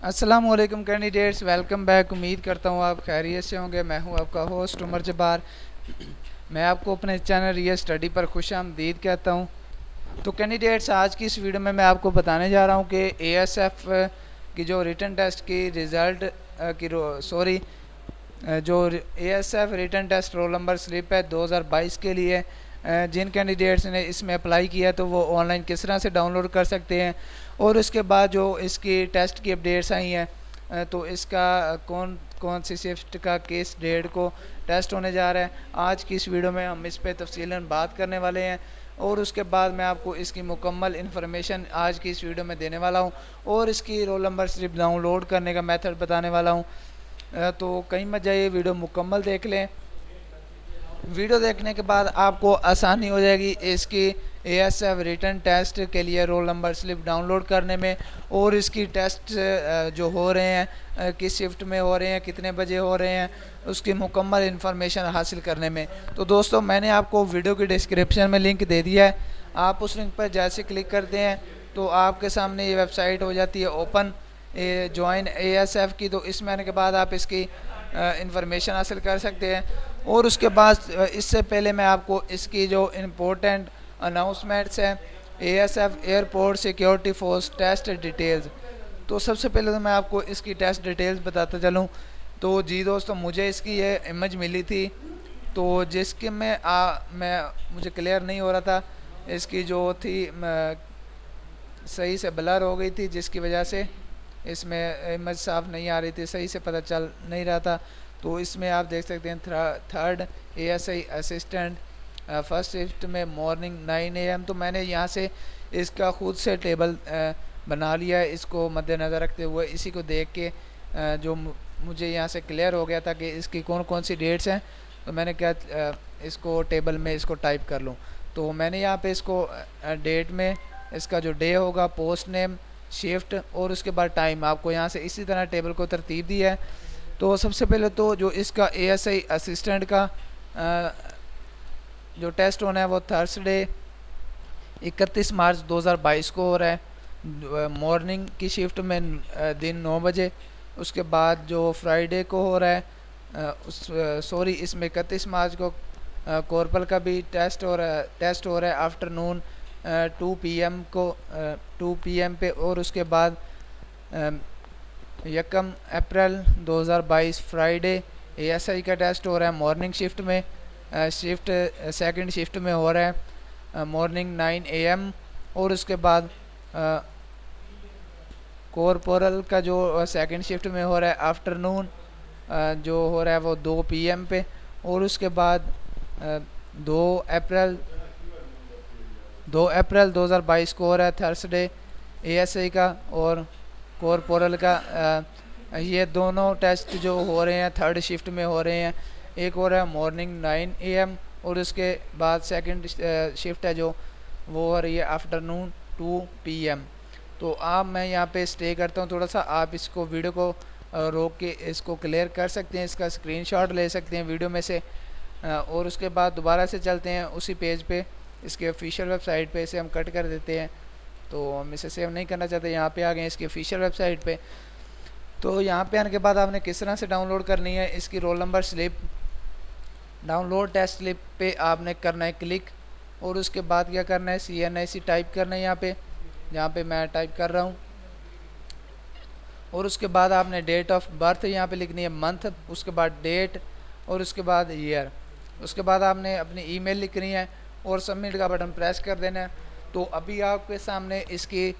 अस्सलाम वालेकुम candidates, welcome back. उम्मीद करता हूँ आप खैरियत से होंगे। मैं हूँ आपका होस्ट उमर जब्बार। मैं आपको अपने चैनल रियल स्टडी पर खुशामदीद कहता हूँ। तो कैंडिडेट्स, आज की इस वीडियो में मैं आपको बताने जा रहा हूँ कि एएसएफ की जो रिटन टेस्ट की रिज़ल्ट की सॉरी जो ASF written test roll number slip है 2022 के लिए जिन कैंडिडेट्स ने इसमें अप्लाई किया तो वो ऑनलाइन किस तरह से डाउनलोड कर सकते हैं, और उसके बाद जो इसकी टेस्ट की अपडेट्स आई हैं तो इसका कौन कौन सी शिफ्ट का किस डेट को टेस्ट होने जा रहा है, आज की इस वीडियो में हम इस पर तफसीलन बात करने वाले हैं। और उसके बाद मैं आपको इसकी मुकम्मल इन्फॉर्मेशन आज की इस वीडियो में देने वाला हूं, और इसकी रोल नंबर स्लिप डाउनलोड करने का मेथड बताने वाला हूं। तो कहीं मत जाइए, वीडियो मुकम्मल देख लें। वीडियो देखने के बाद आपको आसानी हो जाएगी इसकी एएसएफ रिटन टेस्ट के लिए रोल नंबर स्लिप डाउनलोड करने में, और इसकी टेस्ट जो हो रहे हैं किस शिफ्ट में हो रहे हैं, कितने बजे हो रहे हैं, उसकी मुकम्मल इन्फॉर्मेशन हासिल करने में। तो दोस्तों, मैंने आपको वीडियो की डिस्क्रिप्शन में लिंक दे दिया है। आप उस लिंक पर जैसे क्लिक करते हैं तो आपके सामने ये वेबसाइट हो जाती है ओपन ज्वाइन एएसएफ की। तो इसमें आने के बाद आप इसकी इंफॉर्मेशन हासिल कर सकते हैं। और उसके बाद इससे पहले मैं आपको इसकी जो इम्पोर्टेंट अनाउंसमेंट्स हैं, ASF airport security force test details. तो सबसे पहले तो मैं आपको इसकी टेस्ट डिटेल्स बताता चलूँ। तो जी दोस्तों, मुझे इसकी ये इमेज मिली थी, तो जिसके में मैं मुझे क्लियर नहीं हो रहा था। इसकी जो थी सही से ब्लर हो गई थी, जिसकी वजह से इसमें इमेज साफ नहीं आ रही थी, सही से पता चल नहीं रहा था। तो इसमें आप देख सकते हैं third ASI assistant first shift में मॉर्निंग 9 AM। तो मैंने यहाँ से इसका खुद से टेबल बना लिया है, इसको मद्देनज़र रखते हुए इसी को देख के जो मुझे यहाँ से क्लियर हो गया था कि इसकी कौन कौन सी डेट्स हैं। तो मैंने क्या इसको टेबल में इसको टाइप कर लूँ। तो मैंने यहाँ पे इसको डेट में इसका जो डे होगा, पोस्ट नेम, शिफ्ट और उसके बाद टाइम, आपको यहाँ से इसी तरह टेबल को तरतीब दी है। तो सबसे पहले तो जो इसका एएसआई असिस्टेंट का जो टेस्ट होना है वो थर्सडे 31 मार्च 2022 को हो रहा है, मॉर्निंग की शिफ्ट में दिन 9 बजे। उसके बाद जो फ्राइडे को हो रहा है इसमें 31 मार्च को कॉर्पल का भी टेस्ट हो रहा है आफ्टरनून 2 PM को 2 PM पे। और उसके बाद 1 अप्रैल 2022 फ्राइडे एएसआई का टेस्ट हो रहा है मॉर्निंग शिफ्ट में, शिफ्ट सेकंड शिफ्ट में हो रहा है मॉर्निंग 9 AM। और उसके बाद कॉर्पोरल का जो सेकंड शिफ्ट में हो रहा है आफ्टरनून जो हो रहा है वो 2 PM पे। और उसके बाद 2 अप्रैल 2022 को हो रहा है थर्सडे एएसआई का और कॉर्पोरल का। ये दोनों टेस्ट जो हो रहे हैं थर्ड शिफ्ट में हो रहे हैं। एक हो रहा है मॉर्निंग 9 AM और उसके बाद सेकंड शिफ्ट है जो वो हो रही है आफ्टरनून 2 PM। तो आप मैं यहाँ पे स्टे करता हूँ थोड़ा सा, आप इसको वीडियो को रोक के इसको क्लियर कर सकते हैं, इसका स्क्रीनशॉट ले सकते हैं वीडियो में से। और उसके बाद दोबारा से चलते हैं उसी पेज पे, इसके ऑफिशियल वेबसाइट पे। इसे हम कट कर देते हैं, तो हम इसे सेव नहीं करना चाहते। यहाँ पे आ गए इसकी ऑफिशियल वेबसाइट पे। तो यहाँ पे आने के बाद आपने किस तरह से डाउनलोड करनी है इसकी roll number slip, download test slip पे आपने करना है क्लिक। और उसके बाद क्या करना है, CNIC टाइप करना है यहाँ पे मैं टाइप कर रहा हूँ। और उसके बाद आपने डेट ऑफ बर्थ यहाँ पे लिखनी है, मंथ, उसके बाद डेट और उसके बाद ईयर। उसके बाद आपने अपनी ईमेल लिखनी है और सबमिट का बटन प्रेस कर देना है। तो अभी आपके सामने इसकी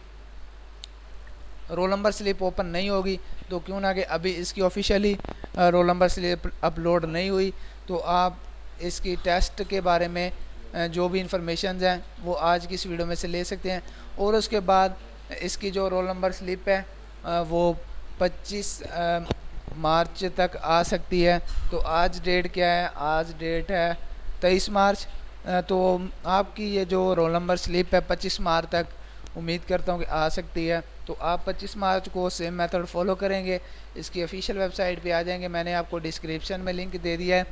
रोल नंबर स्लिप ओपन नहीं होगी, तो क्यों ना कि अभी इसकी officially role number slip upload नहीं हुई। तो आप इसकी टेस्ट के बारे में जो भी इंफॉर्मेशन हैं वो आज की इस वीडियो में से ले सकते हैं। और उसके बाद इसकी जो रोल नंबर स्लिप है वो 25 मार्च तक आ सकती है। तो आज डेट क्या है, आज डेट है 23 मार्च। तो आपकी ये जो रोल नंबर स्लिप है 25 मार्च तक उम्मीद करता हूँ कि आ सकती है। तो आप 25 मार्च को सेम मेथड फॉलो करेंगे, इसकी ऑफिशियल वेबसाइट पे आ जाएंगे, मैंने आपको डिस्क्रिप्शन में लिंक दे दिया है।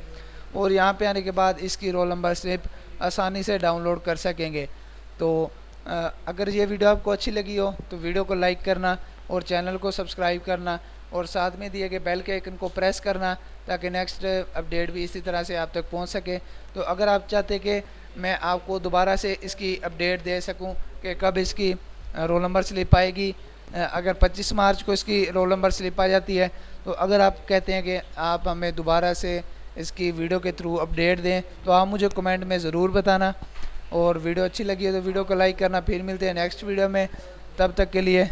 और यहाँ पे आने के बाद इसकी रोल नंबर स्लिप आसानी से डाउनलोड कर सकेंगे। तो अगर ये वीडियो आपको अच्छी लगी हो तो वीडियो को लाइक करना, और चैनल को सब्सक्राइब करना और साथ में दिए गए बेल के आइकन को प्रेस करना ताकि नेक्स्ट अपडेट भी इसी तरह से आप तक पहुंच सके। तो अगर आप चाहते कि मैं आपको दोबारा से इसकी अपडेट दे सकूं कि कब इसकी रोल नंबर स्लिप आएगी, अगर 25 मार्च को इसकी रोल नंबर स्लिप आ जाती है, तो अगर आप कहते हैं कि आप हमें दोबारा से इसकी वीडियो के थ्रू अपडेट दें तो आप मुझे कमेंट में ज़रूर बताना। और वीडियो अच्छी लगी है तो वीडियो को लाइक करना। फिर मिलते हैं नेक्स्ट वीडियो में, तब तक के लिए